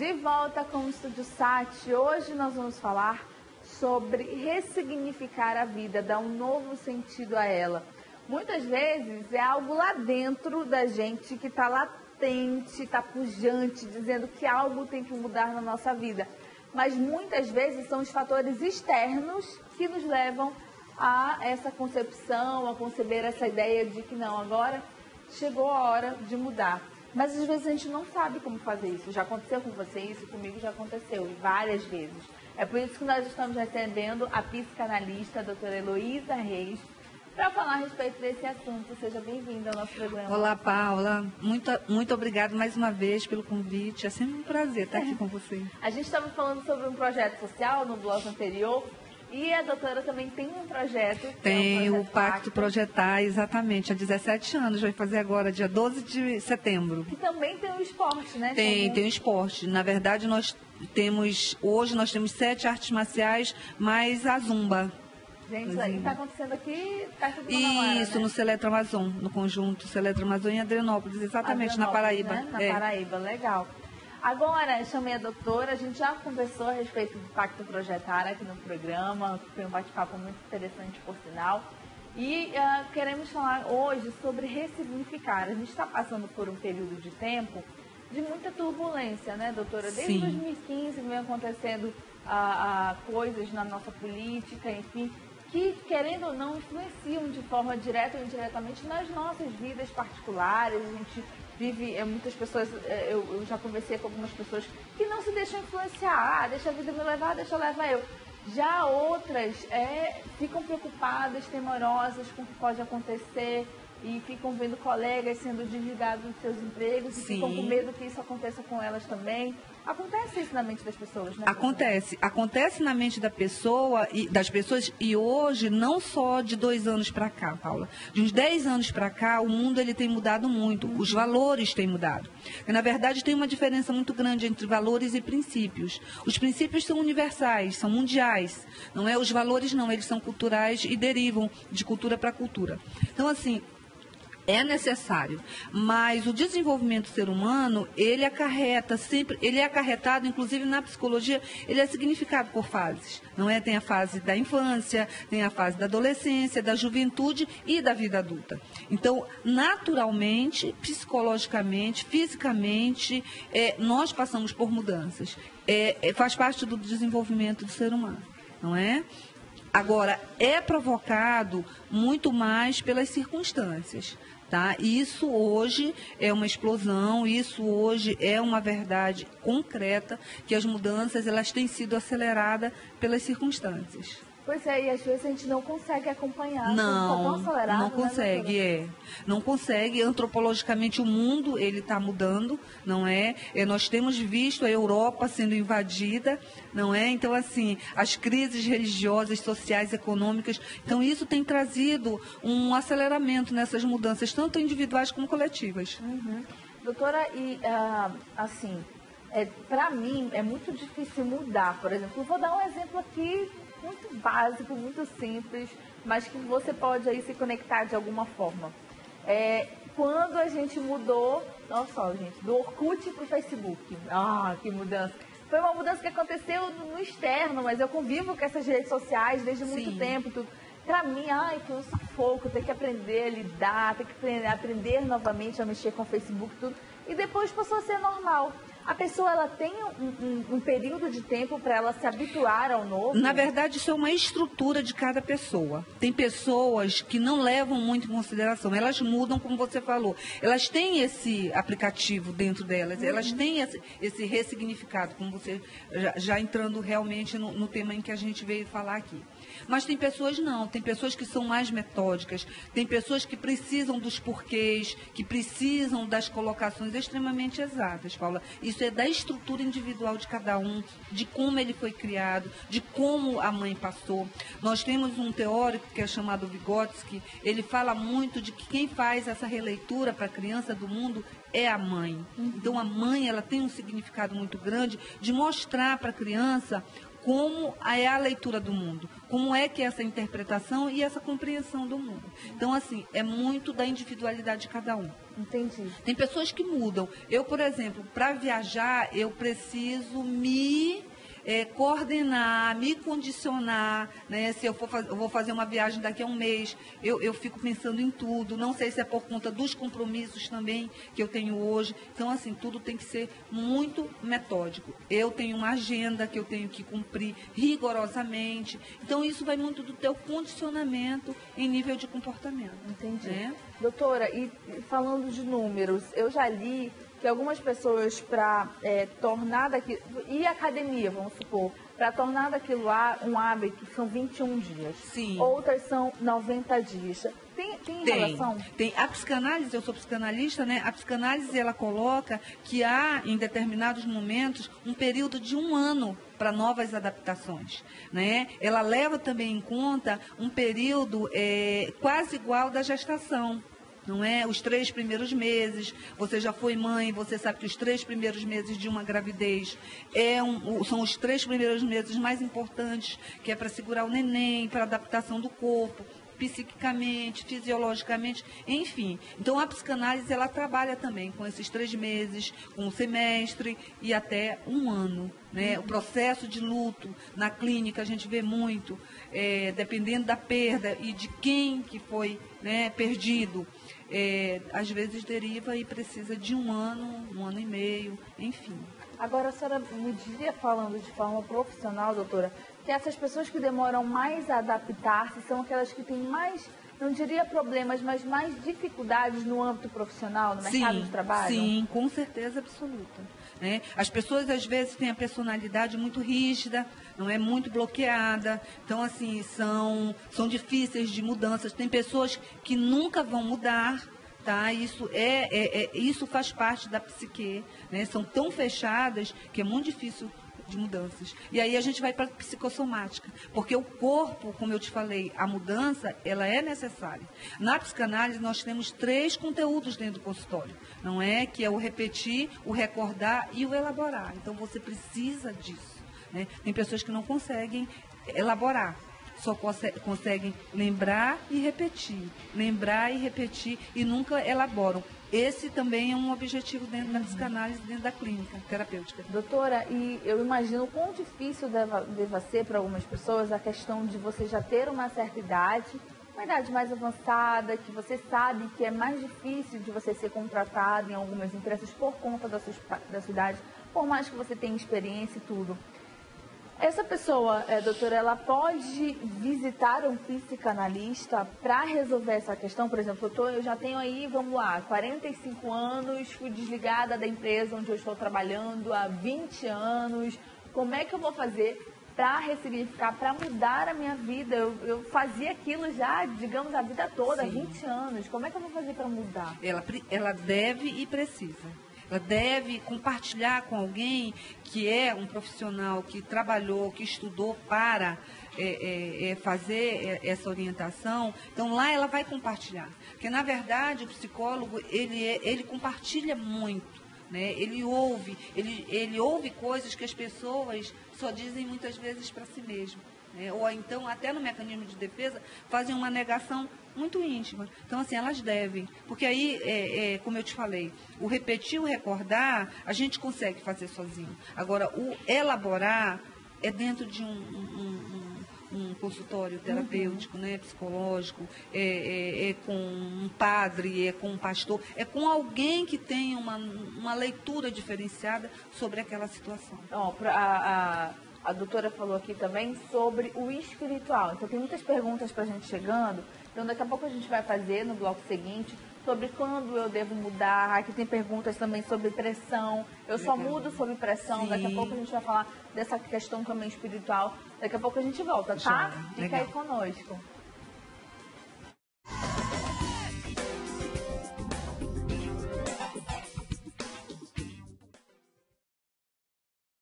De volta com o Estúdio Sati. Hoje nós vamos falar sobre ressignificar a vida, dar um novo sentido a ela. Muitas vezes é algo lá dentro da gente que está latente, está pujante, dizendo que algo tem que mudar na nossa vida. Mas muitas vezes são os fatores externos que nos levam a essa concepção, a conceber essa ideia de que não, agora chegou a hora de mudar. Mas às vezes a gente não sabe como fazer isso. Já aconteceu com você isso? Comigo já aconteceu, e várias vezes. É por isso que nós estamos recebendo a psicanalista, a doutora Heloísa Reis, para falar a respeito desse assunto. Seja bem-vinda ao nosso programa. Olá, Paula. Muito obrigada mais uma vez pelo convite. É sempre um prazer estar aqui com você. A gente estava falando sobre um projeto social no bloco anterior. E a doutora também tem um projeto. Tem o Pacto Projetar, exatamente, há 17 anos, vai fazer agora, dia 12 de setembro. Que também tem o esporte, né? Tem o esporte. Na verdade, hoje nós temos 7 artes marciais, mais a Zumba. Gente, isso aí está acontecendo aqui perto do Manauara, Isso, né? no Seletro Amazon, no conjunto Seletro Amazon em Adrianópolis, exatamente, na Paraíba. Né? Na Paraíba, legal. Agora, eu chamei a doutora, a gente já conversou a respeito do Pacto Projetar aqui no programa, foi um bate-papo muito interessante, por sinal. E queremos falar hoje sobre ressignificar. A gente está passando por um período de tempo de muita turbulência, né, doutora? Desde 2015 vem acontecendo coisas na nossa política, enfim, que, querendo ou não, influenciam de forma direta ou indiretamente nas nossas vidas particulares. A gente vive, muitas pessoas, eu já conversei com algumas pessoas que não se deixam influenciar, deixa a vida me levar, deixa eu levar eu. Já outras ficam preocupadas, temorosas com o que pode acontecer e ficam vendo colegas sendo desligados dos seus empregos e ficam com medo que isso aconteça com elas também. Acontece isso na mente das pessoas, né? Acontece na mente das pessoas e hoje, não só de 2 anos para cá, Paula, de uns 10 anos para cá, o mundo ele tem mudado muito, os valores têm mudado. E, na verdade, tem uma diferença muito grande entre valores e princípios. Os princípios são universais, são mundiais, não é? Os valores não, eles são culturais e derivam de cultura para cultura. Então, assim, é necessário, mas o desenvolvimento do ser humano, ele é acarretado, inclusive na psicologia, ele é significado por fases, não é? Tem a fase da infância, tem a fase da adolescência, da juventude e da vida adulta. Então, naturalmente, psicologicamente, fisicamente, nós passamos por mudanças. Faz parte do desenvolvimento do ser humano, não é? Agora, é provocado muito mais pelas circunstâncias, tá? Isso hoje é uma explosão, isso hoje é uma verdade concreta, que as mudanças elas têm sido aceleradas pelas circunstâncias. Pois é, e às vezes a gente não consegue acompanhar. Não consegue, né, Não consegue. Antropologicamente, o mundo ele está mudando, não é? Nós temos visto a Europa sendo invadida, não é? Então, assim, as crises religiosas, sociais, econômicas. Então, isso tem trazido um aceleramento nessas mudanças, tanto individuais como coletivas. Uhum. Doutora, e assim, para mim é muito difícil mudar. Por exemplo, eu vou dar um exemplo aqui muito básico, muito simples, mas que você pode aí se conectar de alguma forma. Quando a gente mudou, olha só, gente, do Orkut para o Facebook. Ah, que mudança. Foi uma mudança que aconteceu no externo, mas eu convivo com essas redes sociais desde muito tempo. Tudo. Para mim, foi um sufoco, ter que aprender a lidar, ter que aprender novamente a mexer com o Facebook, tudo. E depois passou a ser normal. A pessoa ela tem um período de tempo para ela se habituar ao novo? Na verdade, isso é uma estrutura de cada pessoa. Tem pessoas que não levam muito em consideração. Elas mudam, como você falou. Elas têm esse aplicativo dentro delas. Elas têm esse ressignificado, como você já entrando realmente no tema em que a gente veio falar aqui. Mas tem pessoas não. Tem pessoas que são mais metódicas. Tem pessoas que precisam dos porquês, que precisam das colocações extremamente exatas, Paula. Isso é da estrutura individual de cada um, de como ele foi criado, de como a mãe passou. Nós temos um teórico que é chamado Vygotsky, ele fala muito de que quem faz essa releitura para a criança do mundo é a mãe. Então, a mãe ela tem um significado muito grande de mostrar para a criança como é a leitura do mundo, como é que é essa interpretação e essa compreensão do mundo. Então, assim, é muito da individualidade de cada um. Entendi. Tem pessoas que mudam. Eu, por exemplo, para viajar, eu preciso me coordenar, me condicionar, né? Se eu vou fazer uma viagem daqui a um mês, eu fico pensando em tudo. Não sei se é por conta dos compromissos também que eu tenho hoje. Então, assim, tudo tem que ser muito metódico. Eu tenho uma agenda que eu tenho que cumprir rigorosamente. Então, isso vai muito do teu condicionamento em nível de comportamento. Entendi. Né? Doutora, e falando de números, eu já li que algumas pessoas, para tornar daquilo... E academia, vamos supor, para tornar daquilo lá um hábito, são 21 dias. Sim. Outras são 90 dias. Tem relação? Tem. A psicanálise, eu sou psicanalista, né? A psicanálise, ela coloca que há, em determinados momentos, um período de 1 ano para novas adaptações, né? Ela leva também em conta um período quase igual da gestação. Não é? Os 3 primeiros meses, você já foi mãe, você sabe que os 3 primeiros meses de uma gravidez são os 3 primeiros meses mais importantes, que é para segurar o neném, para adaptação do corpo, psiquicamente, fisiologicamente, enfim. Então, a psicanálise, ela trabalha também com esses 3 meses, com um semestre e até 1 ano. Né? O processo de luto na clínica, a gente vê muito, dependendo da perda e de quem que foi, né, perdido. Às vezes deriva e precisa de 1 ano, 1 ano e meio, enfim. Agora, a senhora me dizia, falando de forma profissional, doutora, que essas pessoas que demoram mais a adaptar-se são aquelas que têm mais, não diria problemas, mas mais dificuldades no âmbito profissional, no mercado de trabalho? Sim, com certeza absoluta. Né? As pessoas, às vezes, têm a personalidade muito rígida, não é muito bloqueada. Então, assim, são difíceis de mudanças. Tem pessoas que nunca vão mudar. Tá? Isso faz parte da psique, né? São tão fechadas que é muito difícil de mudanças. E aí a gente vai para a psicossomática, porque o corpo, como eu te falei, a mudança, ela é necessária. Na psicanálise, nós temos 3 conteúdos dentro do consultório, não é? Que é o repetir, o recordar e o elaborar. Então, você precisa disso. Né? Tem pessoas que não conseguem elaborar. Só conseguem lembrar e repetir e nunca elaboram. Esse também é um objetivo dentro da psicanálise, dentro da clínica terapêutica. Doutora, e eu imagino o quão difícil deva ser para algumas pessoas a questão de você já ter uma certa idade, uma idade mais avançada, que você sabe que é mais difícil de você ser contratado em algumas empresas por conta da sua idade, por mais que você tenha experiência e tudo. Essa pessoa, doutora, ela pode visitar um psicanalista para resolver essa questão? Por exemplo, eu já tenho aí, vamos lá, 45 anos, fui desligada da empresa onde eu estou trabalhando há 20 anos. Como é que eu vou fazer para ressignificar, para mudar a minha vida? Eu fazia aquilo já, digamos, a vida toda, há 20 anos. Como é que eu vou fazer para mudar? Ela deve e precisa. Ela deve compartilhar com alguém que é um profissional que trabalhou, que estudou para fazer essa orientação. Então, lá ela vai compartilhar. Porque, na verdade, o psicólogo, ele compartilha muito. Né? Ele ouve coisas que as pessoas só dizem muitas vezes para si mesmo. Né? Ou então, até no mecanismo de defesa, fazem uma negação muito íntima. Então, assim, elas devem. Porque aí, como eu te falei, o repetir, o recordar, a gente consegue fazer sozinho. Agora, o elaborar é dentro de um consultório terapêutico, né, psicológico, com um padre, é com um pastor, é com alguém que tem uma leitura diferenciada sobre aquela situação. A doutora falou aqui também sobre o espiritual. Então, tem muitas perguntas para a gente chegando. Então, daqui a pouco a gente vai fazer no bloco seguinte sobre quando eu devo mudar. Aqui tem perguntas também sobre pressão. Eu só mudo sob pressão. Sim. Daqui a pouco a gente vai falar dessa questão também espiritual. Daqui a pouco a gente volta, tá? Fica aí conosco.